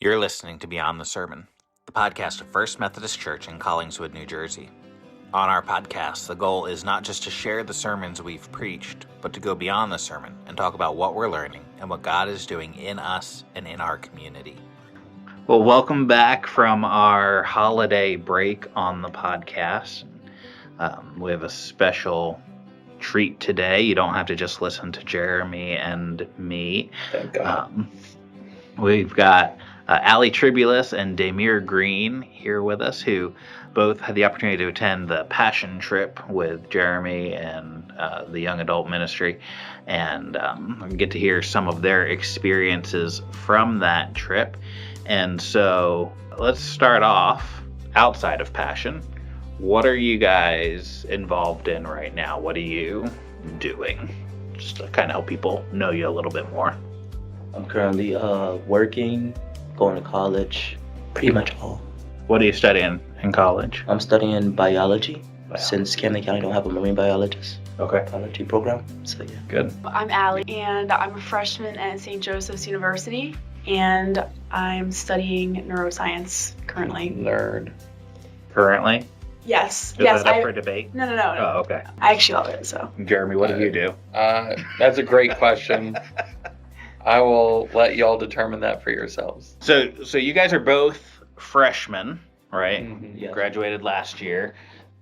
You're listening to Beyond the Sermon, the podcast of First Methodist Church in Collingswood, New Jersey. On our podcast, the goal is not just to share the sermons we've preached, but to go beyond the sermon and talk about what we're learning and what God is doing in us and in our community. Well, welcome back from our holiday break on the podcast. We have a special treat today. You don't have to just listen to Jeremy and me. Thank God. We've got Tribulas and Daimire Greene here with us, who both had the opportunity to attend the Passion Trip with Jeremy and the Young Adult Ministry, and get to hear some of their experiences from that trip. And so let's start off outside of Passion. What are you guys involved in right now? What are you doing? Just to kind of help people know you a little bit more. I'm currently working, going to college, pretty much all. What are you studying in college? I'm studying biology. Since Camden County don't have a marine biologist. Okay. Biology program, so yeah. Good. I'm Allie, and I'm a freshman at St. Joseph's University, and I'm studying neuroscience currently. Nerd. Currently? Yes. Is yes. that up for debate? No. Oh, okay. I actually love it, so. Jeremy, what do you do? That's a great question. I will let y'all determine that for yourselves. So you guys are both freshmen, right? Mm-hmm. Yes. Graduated last year.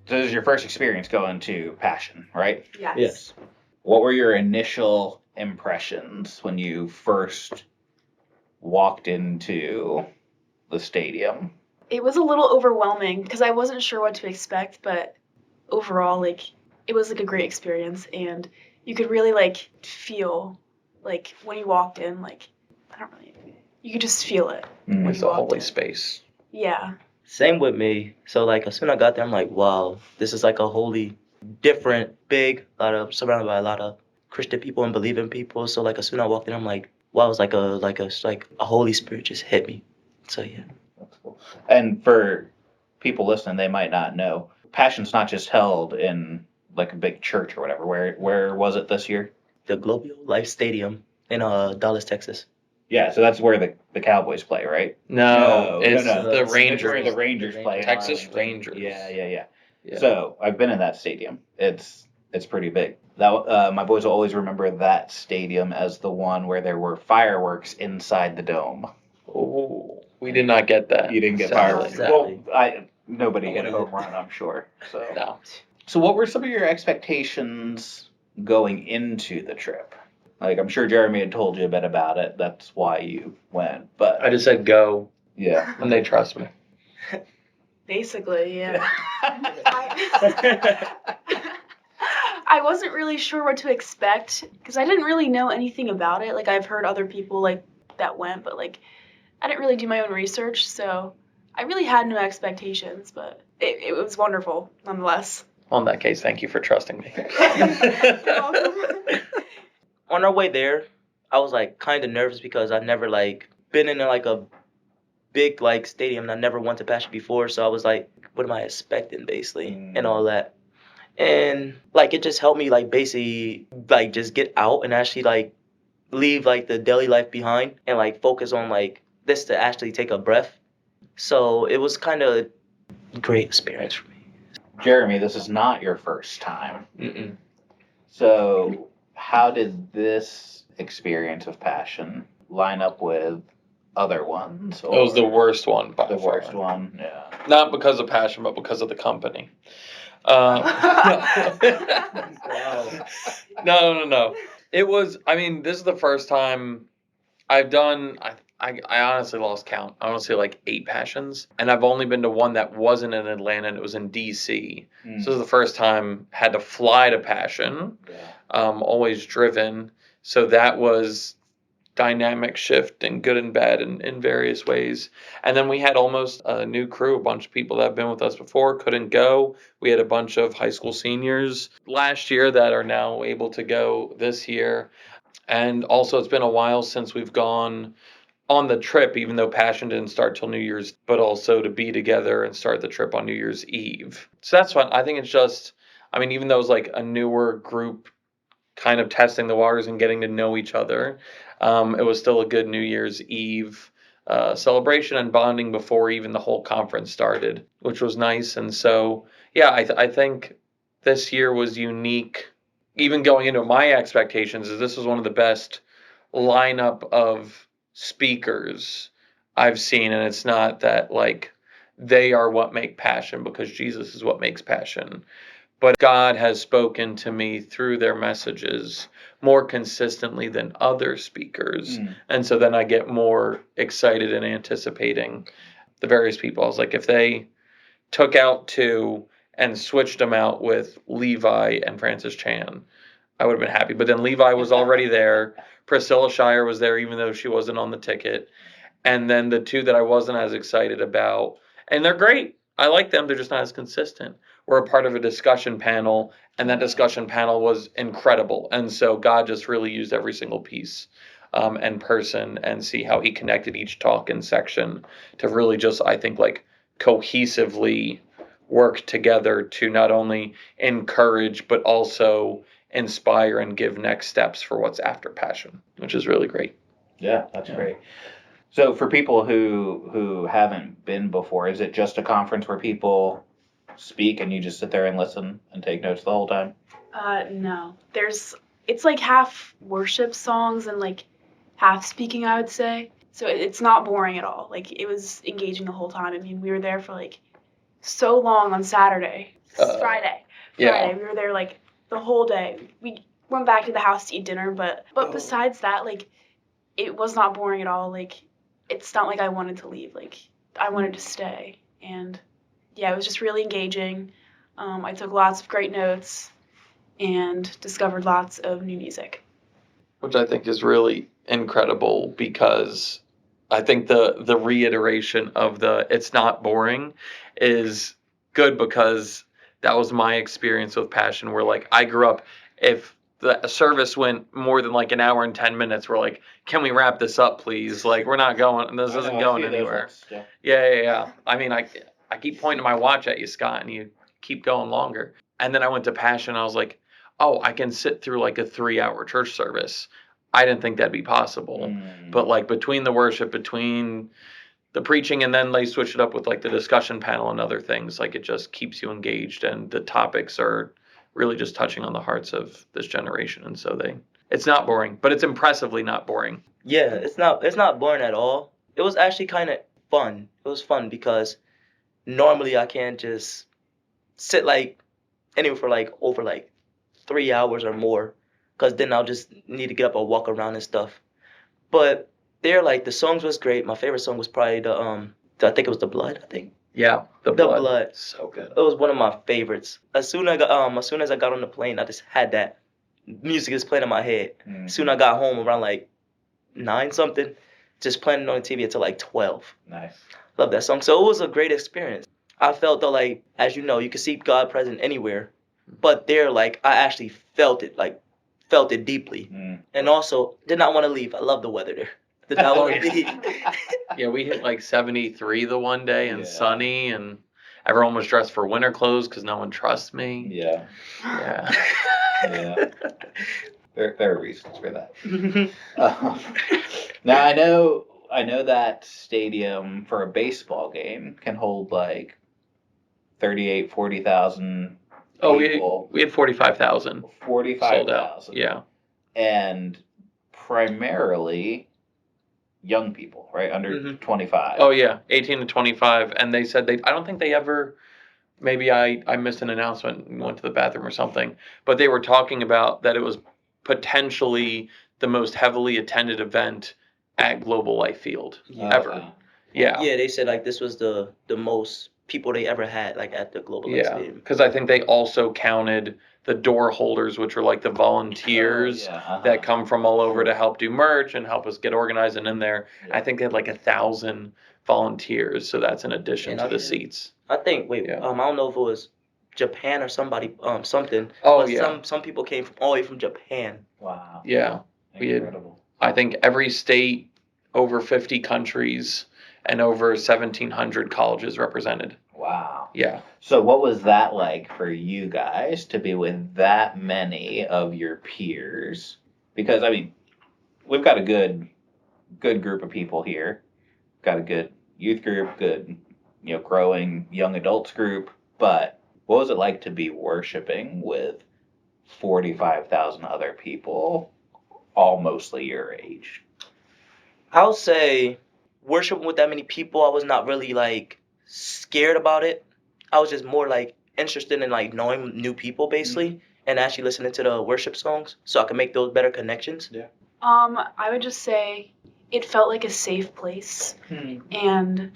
So this is your first experience going to Passion, right? Yes. Yes. What were your initial impressions when you first walked into the stadium? It was a little overwhelming because I wasn't sure what to expect, but overall, it was a great experience, and you could really feel when you walked in, you could just feel it. Mm. when It's you a walked holy in. space. Yeah. Same with me. So as soon as I got there, I'm like, wow, this is a wholly different, big, surrounded by a lot of Christian people and believing people. So as soon as I walked in, I'm like, wow, it's like a Holy Spirit just hit me. So yeah. That's cool. And for people listening, they might not know, Passion's not just held in a big church or whatever. Where was it this year? The Global Life Stadium in Dallas, Texas. Yeah, so that's where the Cowboys play, right? No, it's no. the It's Rangers. where the Rangers play. in Texas Arlington. Rangers. Yeah. Yeah. So I've been in that stadium. It's pretty big. That my boys will always remember that stadium as the one where there were fireworks inside the dome. Oh, we did not get that. You didn't get Sadly. fireworks. Sadly. Well, nobody hit a Nobody home run, I'm sure. So. No. So what were some of your expectations going into the trip? I'm sure Jeremy had told you a bit about it. That's why you went. But I just said go, yeah. and they trust me. Basically, yeah. I wasn't really sure what to expect because I didn't really know anything about it. I've heard other people that went, but I didn't really do my own research, so I really had no expectations, but it was wonderful nonetheless. Well, in that case, thank you for trusting me. You're welcome. On our way there, I was kind of nervous because I've never been in a big stadium, and I never went to Passion before, so I was what am I expecting basically and all that. And it just helped me basically just get out and actually leave the daily life behind and focus on this to actually take a breath. So it was kind of a great experience for me. Jeremy, this is not your first time. Mm-mm. So how did this experience of Passion line up with other ones? It was the worst one by The far. worst one, yeah. Not because of Passion, but because of the company. No. It was, this is the first time I've done, I honestly lost count. I want to say 8 Passions. And I've only been to one that wasn't in Atlanta, and it was in D.C. So this is the first time I had to fly to Passion, always driven. So that was dynamic shift and good and bad in various ways. And then we had almost a new crew, a bunch of people that have been with us before couldn't go. We had a bunch of high school seniors last year that are now able to go this year. And also it's been a while since we've gone on the trip, even though Passion didn't start till New Year's, but also to be together and start the trip on New Year's Eve. So that's fun. I think it's just, even though it was a newer group kind of testing the waters and getting to know each other, it was still a good New Year's Eve celebration and bonding before even the whole conference started, which was nice. And so, yeah, I think this year was unique. Even going into my expectations, is this was one of the best lineup of speakers I've seen, and it's not that like they are what make Passion, because Jesus is what makes Passion. But God has spoken to me through their messages more consistently than other speakers. And so then I get more excited and anticipating the various people. I was like, if they took out two and switched them out with Levi and Francis Chan, I would have been happy. But then Levi was already there. Priscilla Shire was there, even though she wasn't on the ticket. And then the two that I wasn't as excited about, and they're great. I like them. They're just not as consistent. We're a part of a discussion panel, and that discussion panel was incredible. And so God just really used every single piece and person, and see how he connected each talk and section to really just, I think, like cohesively work together to not only encourage, but also inspire and give next steps for what's after Passion, which is really great. Yeah, that's great. So for people who haven't been before, is it just a conference where people speak and you just sit there and listen and take notes the whole time? No. It's like half worship songs and like half speaking, I would say. So it's not boring at all. Like, it was engaging the whole time. I mean, we were there for like so long on Saturday. Friday. Yeah. We were there like the whole day. We went back to the house to eat dinner, but besides that, like, it was not boring at all. Like, it's not like I wanted to leave. Like, I wanted to stay. And yeah, it was just really engaging. I took lots of great notes and discovered lots of new music. Which I think is really incredible, because I think the reiteration of the it's not boring is good, because that was my experience with Passion, where like I grew up, if the service went more than like an hour and 10 minutes, we're like, can we wrap this up, please? Like, we're not going, this isn't going anywhere. Yeah. I mean, I keep pointing my watch at you, Scott, and you keep going longer. And then I went to Passion, I was like, oh, I can sit through like a 3-hour church service. I didn't think that'd be possible. But like between the worship, between the preaching, and then they switch it up with like the discussion panel and other things, like it just keeps you engaged, and the topics are really just touching on the hearts of this generation. And so it's not boring, but it's impressively not boring. Yeah, it's not boring at all. It was actually kind of fun. It was fun because normally I can't just sit like anywhere for like over like 3 hours or more, because then I'll just need to get up and walk around and stuff. But there, like, the songs was great. My favorite song was probably I think it was The Blood, I think. Yeah, the blood. So good. It was one of my favorites. As soon as I got on the plane, I just had that music just playing in my head. Soon I got home around like 9 something, just playing it on the TV until like 12. Nice. Love that song. So it was a great experience. I felt that, like, as you know, you can see God present anywhere, but there, like, I actually felt it deeply, and also did not want to leave. I love the weather there. Did not want to leave. Yeah, we hit like 73 the one day, and sunny, and everyone was dressed for winter clothes because no one trusts me. Yeah. There are reasons for that. Now I know that stadium for a baseball game can hold like 40,000 people. We had 45,000. 45,000. Yeah. And primarily young people, right? Under 25. Oh, yeah. 18 to 25. And they said I don't think they ever, maybe I missed an announcement and went to the bathroom or something, but they were talking about that it was potentially the most heavily attended event at Global Life Field ever. Yeah. Yeah, they said like this was the most people they ever had like at the Global Life Stadium. Because I think they also counted the door holders, which are like the volunteers that come from all over to help do merch and help us get organized and in there. I think they had like 1,000 volunteers, so that's in addition to the seats. I think I don't know if it was Japan or somebody something. Oh, but some people came from all the way from Japan. Wow. Yeah. Incredible. I think every state, over 50 countries, and over 1,700 colleges represented. Wow. Yeah. So what was that like for you guys to be with that many of your peers? Because, I mean, we've got a good group of people here. got a good youth group, good, growing young adults group. But what was it like to be worshiping with 45,000 other people, all mostly your age? I'll say worshiping with that many people, I was not really like scared about it. I was just more like interested in like knowing new people basically and actually listening to the worship songs so I can make those better connections. Yeah. I would just say it felt like a safe place, and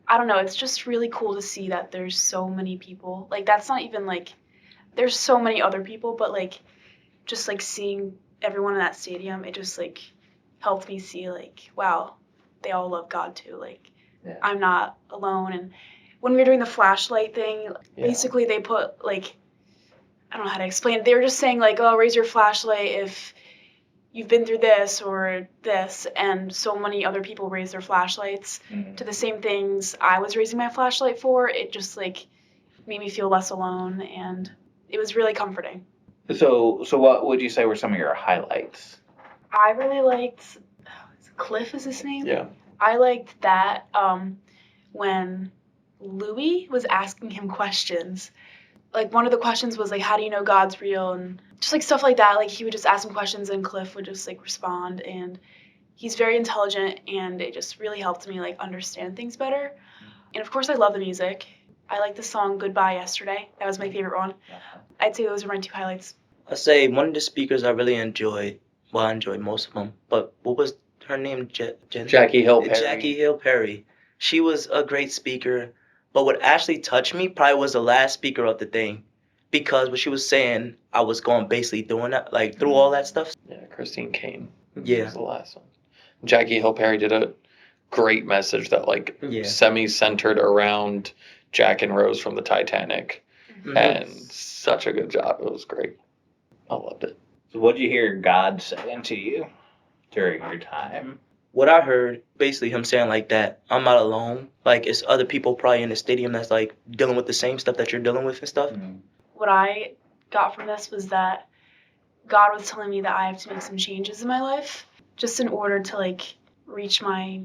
I don't know, it's just really cool to see that there's so many people. Like, that's not even like there's so many other people, but like just like seeing everyone in that stadium, it just like helped me see like, wow, they all love God too. Like, Yeah. I'm not alone. And when we were doing the flashlight thing, basically they put like, I don't know how to explain it. They were just saying like, oh, raise your flashlight if you've been through this or this, and so many other people raise their flashlights to the same things I was raising my flashlight for. It just like made me feel less alone, and it was really comforting. So what would you say were some of your highlights? I really liked Cliff is his name. Yeah. I liked that when Louis was asking him questions. Like, one of the questions was like, how do you know God's real? And just like stuff like that. Like, he would just ask him questions and Cliff would just like respond. And he's very intelligent, and it just really helped me like understand things better. And of course I love the music. I like the song Goodbye Yesterday. That was my favorite one. I'd say those are my two highlights. I'll say one of the speakers I really enjoyed, well, I enjoyed most of them, but what was her name? Jen? Jackie Hill Perry. Jackie Hill Perry. She was a great speaker, but what actually touched me probably was the last speaker of the thing, because what she was saying, I was going basically doing that, like through all that stuff. Yeah, Christine Kane. Yeah. Was the last one. Jackie Hill Perry did a great message that like semi-centered around Jack and Rose from the Titanic, and such a good job. It was great. I loved it. So what did you hear God saying to you during your time? What I heard, basically him saying like that, I'm not alone. Like, it's other people probably in the stadium that's like dealing with the same stuff that you're dealing with and stuff. What I got from this was that God was telling me that I have to make some changes in my life just in order to like reach my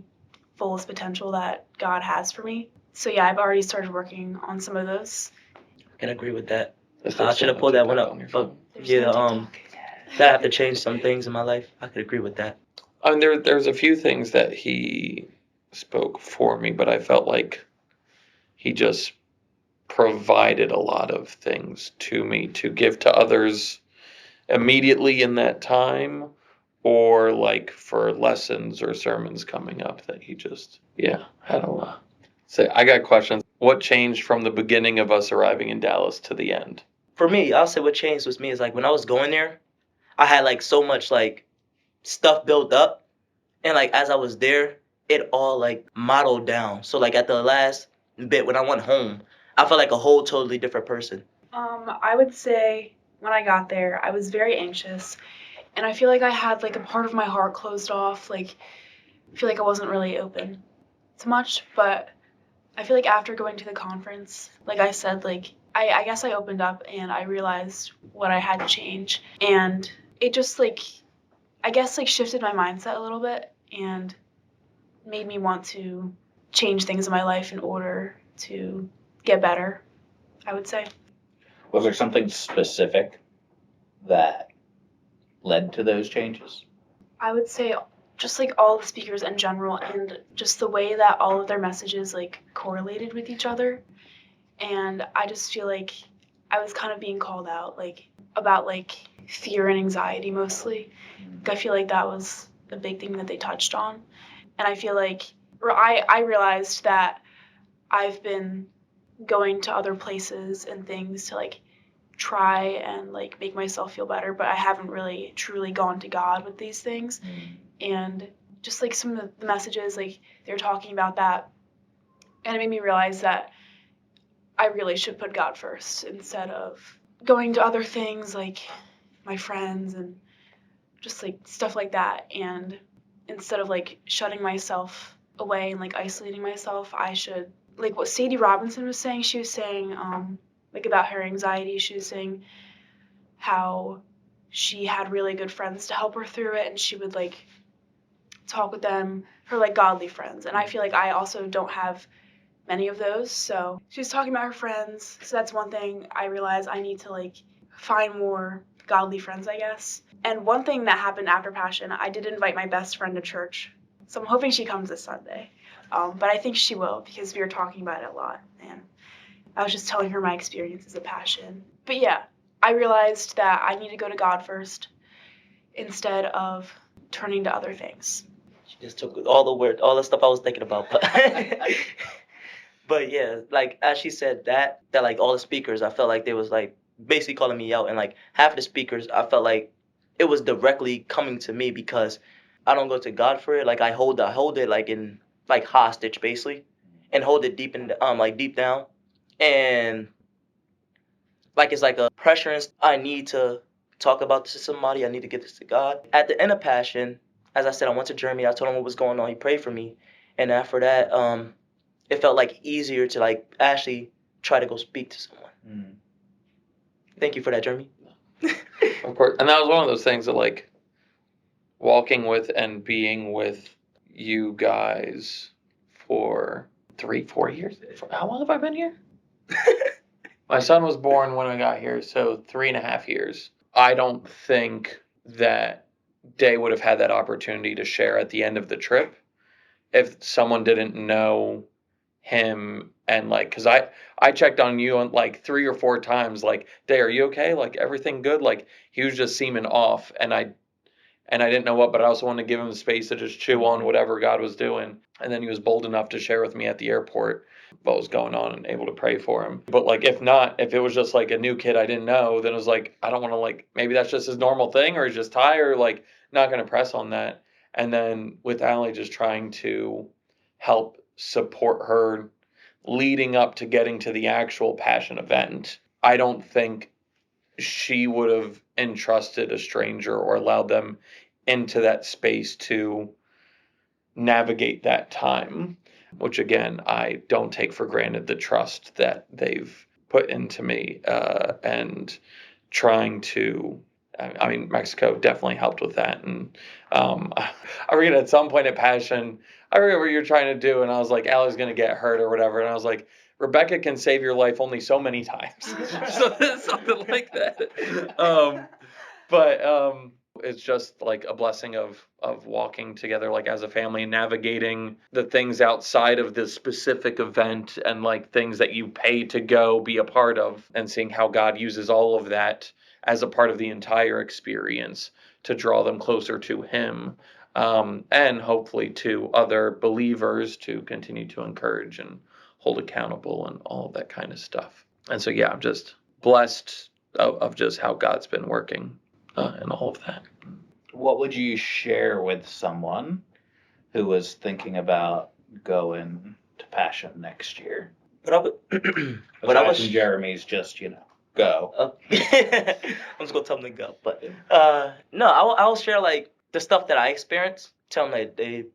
fullest potential that God has for me. So yeah, I've already started working on some of those. I can agree with that. Is I there should have still pulled no that one TikTok up. on your But phone? that I have to change some things in my life. I could agree with that. I mean, there's a few things that he spoke for me, but I felt like he just provided a lot of things to me to give to others immediately in that time, or like for lessons or sermons coming up that he just, had a lot. So I got questions. What changed from the beginning of us arriving in Dallas to the end? For me, I'll say what changed with me is like when I was going there, I had like so much like stuff built up, and like as I was there, it all like modeled down. So like at the last bit when I went home, I felt like a whole totally different person. I would say when I got there, I was very anxious, and I feel like I had like a part of my heart closed off. Like, I feel like I wasn't really open to much, but I feel like after going to the conference, like I said, like I guess I opened up and I realized what I had to change, and it just like I guess like shifted my mindset a little bit and made me want to change things in my life in order to get better, I would say. Was there something specific that led to those changes? I would say just like all the speakers in general, and just the way that all of their messages like correlated with each other. And I just feel like I was kind of being called out like about like fear and anxiety mostly. I feel like that was a big thing that they touched on. And I feel like I realized that I've been going to other places and things to like try and like make myself feel better, but I haven't really truly gone to God with these things. And just like some of the messages, like they were talking about that, and it made me realize that I really should put God first instead of going to other things like my friends and just like stuff like that. And instead of like shutting myself away and like isolating myself, I should, like what Sadie Robinson was saying, she was saying like about her anxiety, she was saying how she had really good friends to help her through it, and she would like talk with them, her like godly friends. And I feel like I also don't have many of those. So she was talking about her friends. So that's one thing I realized I need to like find more godly friends, I guess. And one thing that happened after Passion, I did invite my best friend to church. So I'm hoping she comes this Sunday. But I think she will because we were talking about it a lot. And I was just telling her my experiences of Passion. But yeah, I realized that I need to go to God first instead of turning to other things. She just took all the stuff I was thinking about. But yeah, like as she said that like all the speakers, I felt like they was like basically calling me out, and like half of the speakers, I felt like it was directly coming to me because I don't go to God for it. Like I hold it like in like hostage basically, and hold it deep down, and like it's like a pressure. And I need to talk about this to somebody. I need to get this to God. At the end of Passion, as I said, I went to Germany. I told him what was going on. He prayed for me, and after that, it felt like easier to like actually try to go speak to someone. Mm. Thank you for that, Jeremy. Of course. And that was one of those things that, like, walking with and being with you guys for 3-4 years. How long have I been here? My son was born when I got here, so 3.5 years. I don't think that Day would have had that opportunity to share at the end of the trip if someone didn't know him. And like, because I checked on you on like 3 or 4 times, like, Day, are you okay? Like, everything good? Like, he was just seeming off, and I didn't know what, but I also wanted to give him the space to just chew on whatever God was doing. And then he was bold enough to share with me at the airport what was going on and able to pray for him. But like, if it was just like a new kid I didn't know, then it was like, I don't want to, like, maybe that's just his normal thing, or he's just tired, like, not going to press on that. And then with Allie, just trying to help support her leading up to getting to the actual Passion event, I don't think she would have entrusted a stranger or allowed them into that space to navigate that time, which again, I don't take for granted the trust that they've put into me, and trying to, I mean, Mexico definitely helped with that. And I forget at some point at Passion, I forget what you're trying to do, and I was like, Allie's going to get hurt or whatever, and I was like, Rebecca can save your life only so many times. So something like that. But it's just like a blessing of walking together, like as a family, and navigating the things outside of the specific event, and like things that you pay to go be a part of, and seeing how God uses all of that as a part of the entire experience to draw them closer to Him, and hopefully to other believers to continue to encourage and hold accountable and all of that kind of stuff. And so, yeah, I'm just blessed of just how God's been working and all of that. What would you share with someone who was thinking about going to Passion next year? But I would, but I Aside was from Jeremy's just, go. I'm just gonna tell them to go. But no, I'll share like the stuff that I experienced. Tell them that they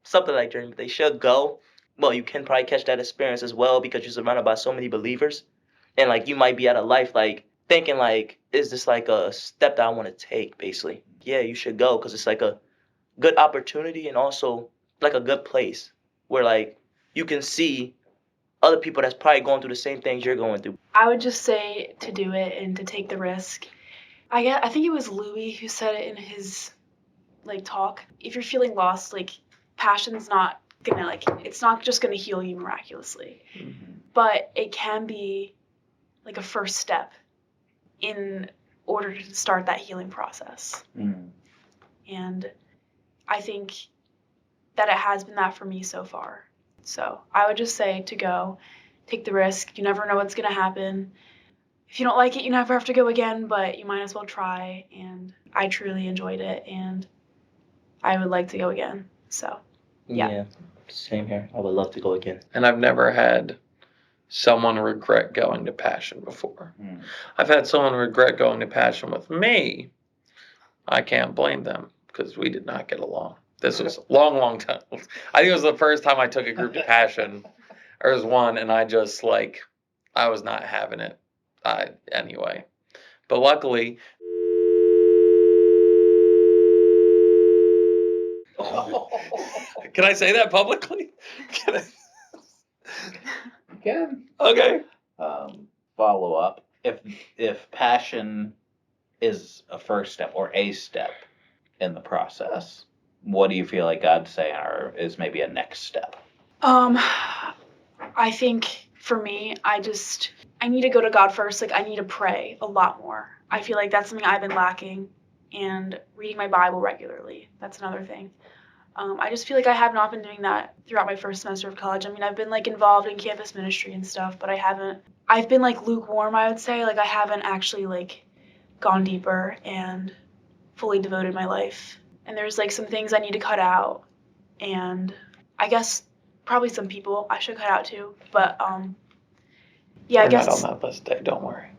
something like Jeremy, they should go. Well, you can probably catch that experience as well because you're surrounded by so many believers, and like you might be at a life like thinking like, is this like a step that I want to take? Basically, yeah, you should go because it's like a good opportunity and also like a good place where like you can see other people that's probably going through the same things you're going through. I would just say to do it and to take the risk. I think it was Louis who said it in his like talk. If you're feeling lost, like Passion's not gonna like it's not just gonna heal you miraculously, but it can be like a first step in order to start that healing process. And I think that it has been that for me so far. So I would just say to go, take the risk. You never know what's gonna happen. If you don't like it, you never have to go again, but you might as well try. And I truly enjoyed it, and I would like to go again. So, yeah. Same here. I would love to go again. And I've never had someone regret going to Passion before. I've had someone regret going to Passion with me. I can't blame them because we did not get along. This was a long time. I think it was the first time I took a group to Passion. There was one, and I just like, I was not having it anyway. But luckily, Can I say that publicly? Can I? You can. Okay. Follow up. If passion is a first step or a step in the process, what do you feel like God's saying or is maybe a next step? I think for me, I need to go to God first. Like, I need to pray a lot more. I feel like that's something I've been lacking, and reading my Bible regularly. That's another thing. I just feel like I have not been doing that throughout my first semester of college. I mean, I've been like involved in campus ministry and stuff, but I've been like lukewarm, I would say. Like, I haven't actually like gone deeper and fully devoted my life. And there's like some things I need to cut out, and I guess probably some people I should cut out too. But yeah, We're I guess not on that list, Dave. Don't worry.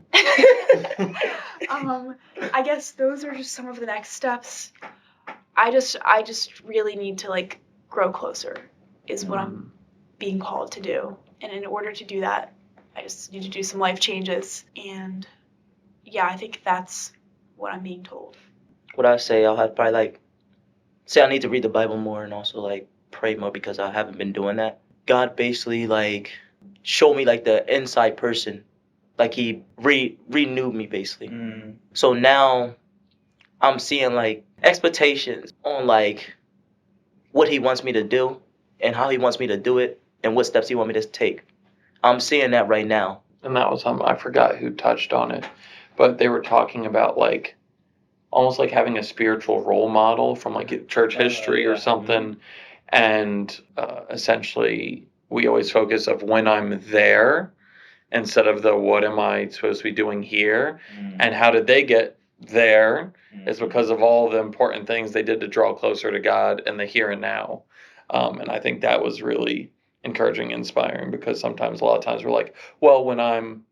I guess those are just some of the next steps. I just really need to like grow closer is what I'm being called to do. And in order to do that, I just need to do some life changes. And yeah, I think that's what I'm being told. What I say, I'll have probably like say I need to read the Bible more and also like pray more because I haven't been doing that. God basically like showed me like the inside person. Like he renewed me basically. So now I'm seeing like expectations on like what he wants me to do and how he wants me to do it and what steps he wants me to take. I'm seeing that right now. And that was I forgot who touched on it, but they were talking about like almost like having a spiritual role model from like church history or something. And essentially we always focus of when I'm there instead of the what am I supposed to be doing here and how did they get there is because of all the important things they did to draw closer to God in the here and now. And I think that was really encouraging, inspiring, because sometimes a lot of times we're like, well, when I'm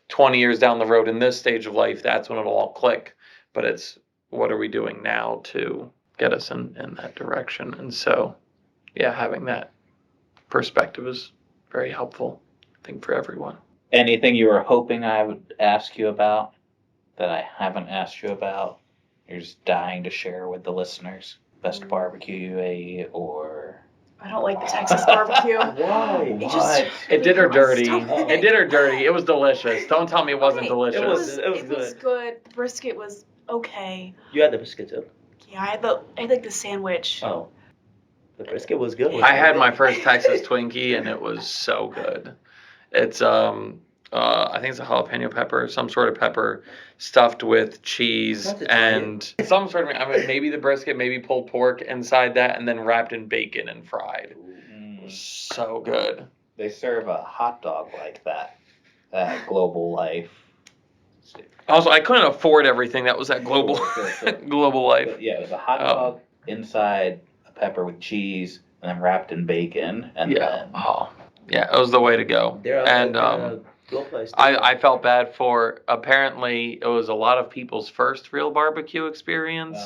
20 years down the road in this stage of life, that's when it'll all click. But it's what are we doing now to get us in that direction? And so, yeah, having that perspective is very helpful, I think, for everyone. Anything you were hoping I would ask you about that I haven't asked you about? You're just dying to share with the listeners? Best barbecue you ate, or... I don't like the Texas barbecue. Why? It did her dirty. Stop It did her dirty. It was delicious. Don't tell me it wasn't delicious. It was good. The brisket was okay. You had the brisket too? Yeah, I had like the sandwich. Oh. The brisket was good. I had my first Texas Twinkie, and it was so good. It's I think it's a jalapeno pepper, some sort of pepper stuffed with cheese and some sort of, I mean, maybe the brisket, maybe pulled pork inside that, and then wrapped in bacon and fried. It was so good. They serve a hot dog like that at Global Life. Also, I couldn't afford everything that was at Global Global Life. But yeah, it was a hot dog inside a pepper with cheese and then wrapped in bacon. And then... Yeah, it was the way to go. And I felt bad for, apparently it was a lot of people's first real barbecue experience,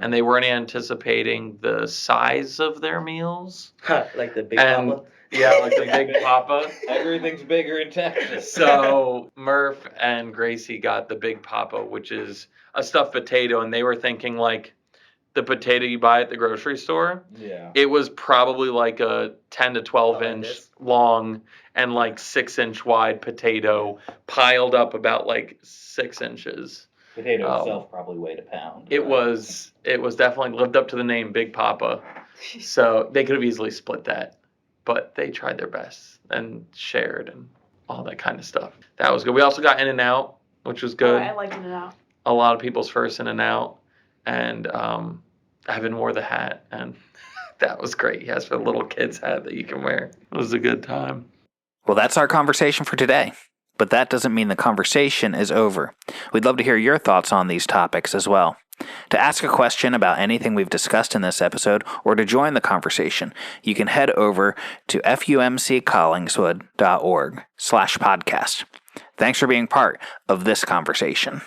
and they weren't anticipating the size of their meals. Like the Big Papa? Yeah, like the Big Papa. Everything's bigger in Texas. So Murph and Gracie got the Big Papa, which is a stuffed potato, and they were thinking like the potato you buy at the grocery store. Yeah. It was probably like a 10 to 12 inch long and like 6-inch wide potato piled up about like 6 inches. Potato itself probably weighed a pound. It was definitely lived up to the name Big Papa. So they could have easily split that, but they tried their best and shared and all that kind of stuff. That was good. We also got In-N-Out, which was good. Oh, I like In-N-Out. A lot of people's first In-N-Out. And Evan wore the hat, and that was great. He has a little kid's hat that you can wear. It was a good time. Well, that's our conversation for today. But that doesn't mean the conversation is over. We'd love to hear your thoughts on these topics as well. To ask a question about anything we've discussed in this episode or to join the conversation, you can head over to fumccollingswood.org/podcast. Thanks for being part of this conversation.